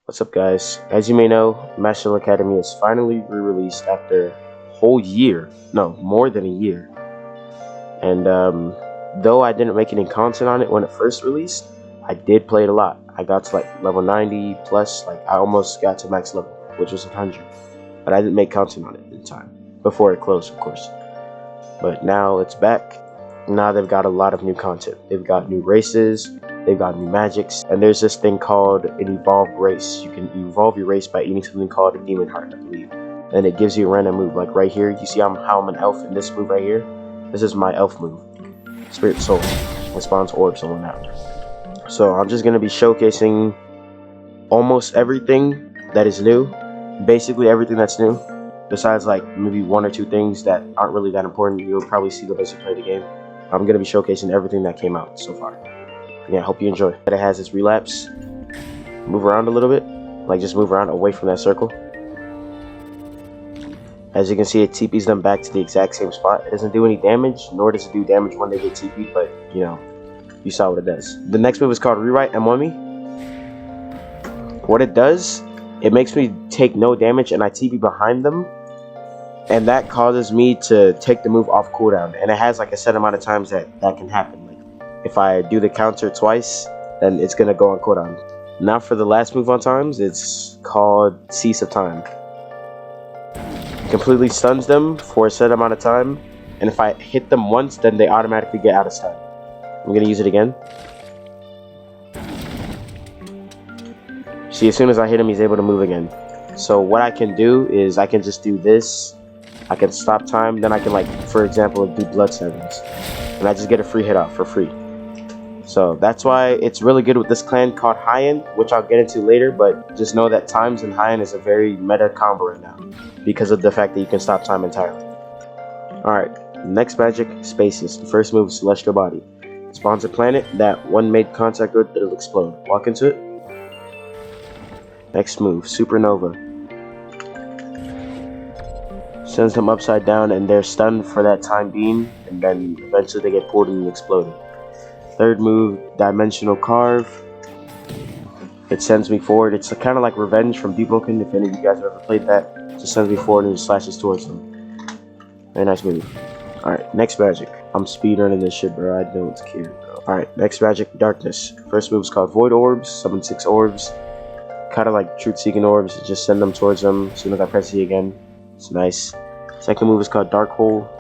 What's up, guys? As you may know, Mashle Academy is finally re-released after a whole year. No, more than a year. And though I didn't make any content on it when it first released, I did play it a lot. I got to like level 90 plus, like I almost got to max level, which was 100. But I didn't make content on it in time, before it closed, of course. But now it's back. Now they've got a lot of new content. They've got new races, they've got new magics, and there's this thing called an evolved race. You can evolve your race by eating something called a demon heart, I believe. And it gives you a random move. Like right here, you see how I'm an elf in this move right here? This is my elf move. Spirit Soul. It spawns orbs and whatnot. So I'm just going to be showcasing almost everything that is new. Basically everything that's new. Besides like maybe one or two things that aren't really that important. You'll probably see them as you play the game. I'm going to be showcasing everything that came out so far. Yeah, I hope you enjoy. It has its relapse. Move around a little bit. Like just move around away from that circle. As you can see, it TPs them back to the exact same spot. It doesn't do any damage, nor does it do damage when they get TP'd, but you know, you saw what it does. The next move is called Rewrite M1 Me. What it does, it makes me take no damage and I TP behind them. And that causes me to take the move off cooldown. And it has like a set amount of times that can happen. Like if I do the counter twice, then it's going to go on cooldown. Now for the last move on times, it's called Cease of Time. It completely stuns them for a set amount of time. And if I hit them once, then they automatically get out of stun. I'm going to use it again. See, as soon as I hit him, he's able to move again. So what I can do is I can just do this. I can stop time, then I can, like, for example, do Blood Sevens. And I just get a free hit off for free. So that's why it's really good with this clan called High End, which I'll get into later, but just know that Times and High End is a very meta combo right now because of the fact that you can stop time entirely. Alright, next magic, Spaces. The first move is Celestial Body. It spawns a planet that when made contact with, it'll explode. Walk into it. Next move, Supernova. Sends them upside down and they're stunned for that time being, and then eventually they get pulled and exploded. Third move, Dimensional Carve. It sends me forward. It's kind of like Revenge from Deepwoken, if any of you guys have ever played that. Just sends me forward and just slashes towards them. Very nice move. Alright, next magic. I'm speedrunning this shit, bro. I don't care, bro. Alright, next magic, Darkness. First move is called Void Orbs. Summon 6 orbs. Kind of like Truth-Seeking Orbs. Just send them towards them. As soon as I press E again. It's nice. Second move is called Dark Hole.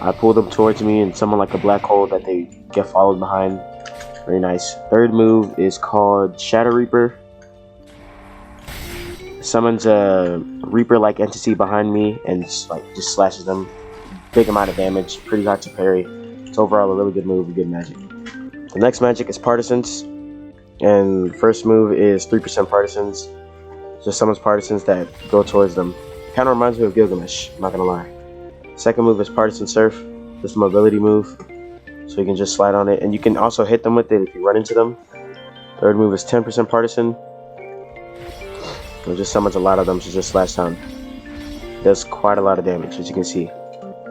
I pull them towards me and summon like a black hole that they get followed behind. Very nice. Third move is called Shadow Reaper. Summons a Reaper-like entity behind me and just slashes them. Big amount of damage. Pretty hard to parry. It's overall a really good move, a good magic. The next magic is Partisans. And first move is 3% Partisans. Just summons Partisans that go towards them. Kind of reminds me of Gilgamesh, I'm not gonna lie. Second move is Partisan Surf. This is a mobility move. So you can just slide on it. And you can also hit them with it if you run into them. Third move is 10% Partisan. It just summons a lot of them, so just slash down. Does quite a lot of damage, as you can see.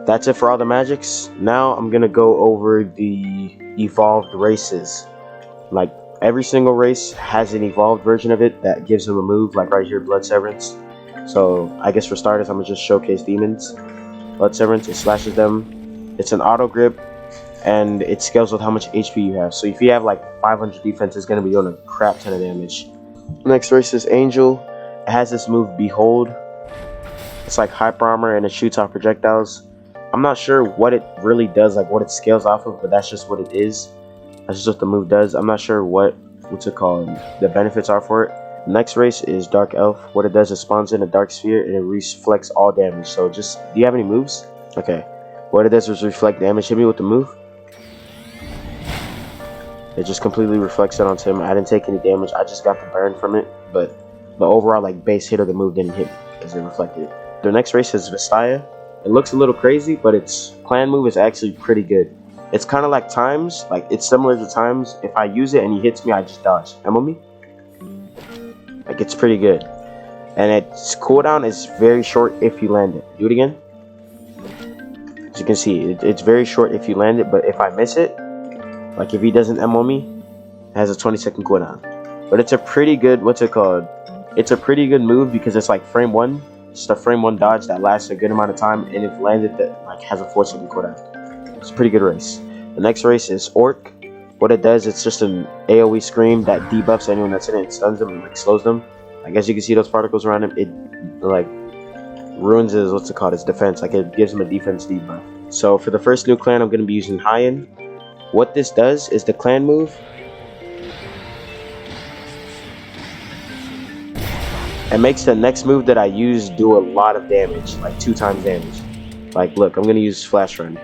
That's it for all the magics. Now I'm gonna go over the evolved races. Like, every single race has an evolved version of it that gives them a move, like right here, Blood Severance. So I guess for starters, I'm gonna just showcase Demons. Blood Severance, it slashes them. It's an auto grip, and it scales with how much HP you have. So if you have like 500 defense, it's gonna be doing a crap ton of damage. Next race is Angel. It has this move, Behold. It's like hyper armor, and it shoots off projectiles. I'm not sure what it really does, like what it scales off of, but that's just what it is. That's just what the move does. I'm not sure what's it called, the benefits are for it. Next race is Dark Elf. What it does is spawns in a dark sphere and it reflects all damage. So do you have any moves? Okay. What it does is reflect damage. Hit me with the move. It just completely reflects it onto him. I didn't take any damage. I just got the burn from it. But the overall like base hit of the move didn't hit me because it reflected it. The next race is Vistaya. It looks a little crazy, but its clan move is actually pretty good. It's kind of like Times. Like it's similar to Times. If I use it and he hits me, I just dodge. M1 Me? Like it's pretty good, and its cooldown is very short if you land it. Do it again. As you can see, it's very short if you land it, but if I miss it, like if he doesn't M1 me, it has a 20-second cooldown. but it's a pretty good, what's it called? It's a pretty good move because it's like frame 1. It's a frame 1 dodge that lasts a good amount of time, and if landed, that like has a force of cooldown. It's a pretty good race. The next race is Orc. What it does, it's just an AoE scream that debuffs anyone that's in it, stuns them, and like slows them. Like as you can see, those particles around him, it like ruins his, what's it called, his defense. Like it gives him a defense debuff. So for the first new clan, I'm going to be using Hyen. What this does is the clan move. It makes the next move that I use do a lot of damage, like 2 times damage. Like look, I'm going to use Flash Run.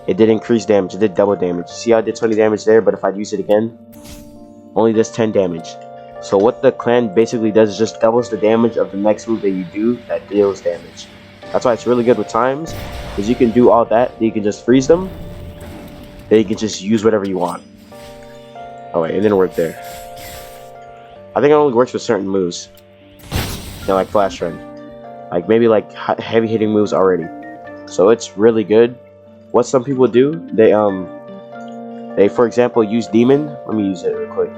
It did increase damage, it did double damage. See how I did 20 damage there, but if I use it again, only does 10 damage. So what the clan basically does is just doubles the damage of the next move that you do that deals damage. That's why it's really good with times, because you can do all that, then you can just freeze them, then you can just use whatever you want. Oh wait, it didn't work there. I think it only works with certain moves. You know, like Flash Run. Like maybe like heavy hitting moves already. So it's really good. What some people do, they for example use Demon. Let me use it real quick.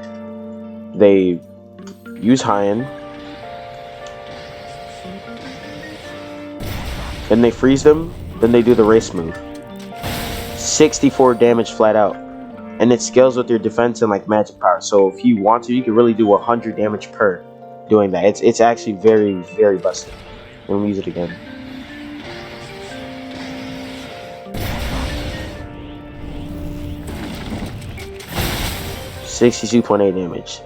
They use Hyen, then they freeze them, then they do the race move. 64 damage flat out, and it scales with your defense and like magic power. So if you want to, you can really do 100 damage per doing that. It's actually very, very busted. Let me use it again. $62.8 damage.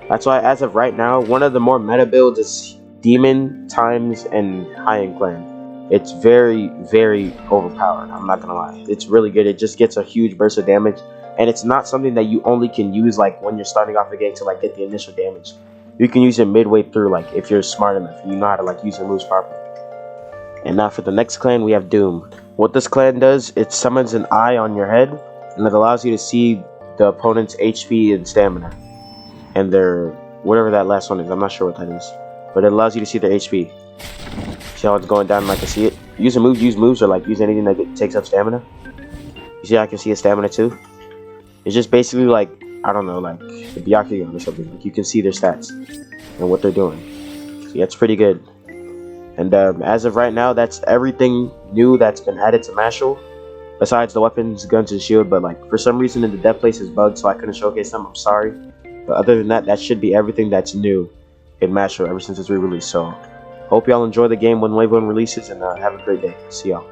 That's why, as of right now, one of the more meta builds is Demon, Times, and Hyen Clan. It's very, very overpowered. I'm not gonna lie. It's really good. It just gets a huge burst of damage, and it's not something that you only can use like when you're starting off the game to like get the initial damage. You can use it midway through, like if you're smart enough and you know how to like use your moves properly. And now for the next clan, we have Doom. What this clan does, it summons an eye on your head, and it allows you to see the opponent's HP and stamina, and their whatever that last one is. I'm not sure what that is, but it allows you to see their HP. See how it's going down, like I see it. Use moves, or like use anything that takes up stamina. You see how I can see his stamina too? It's just basically like, I don't know, like the Byakugan or something. Like you can see their stats and what they're doing. So yeah, it's pretty good. And as of right now, that's everything new that's been added to Mashle. Besides the weapons, guns, and shield, but like for some reason in the dev place is bugged, so I couldn't showcase them. I'm sorry, but other than that, that should be everything that's new in Mashle ever since it's re-released. So hope y'all enjoy the game when Wave 1 releases, and have a great day. See y'all.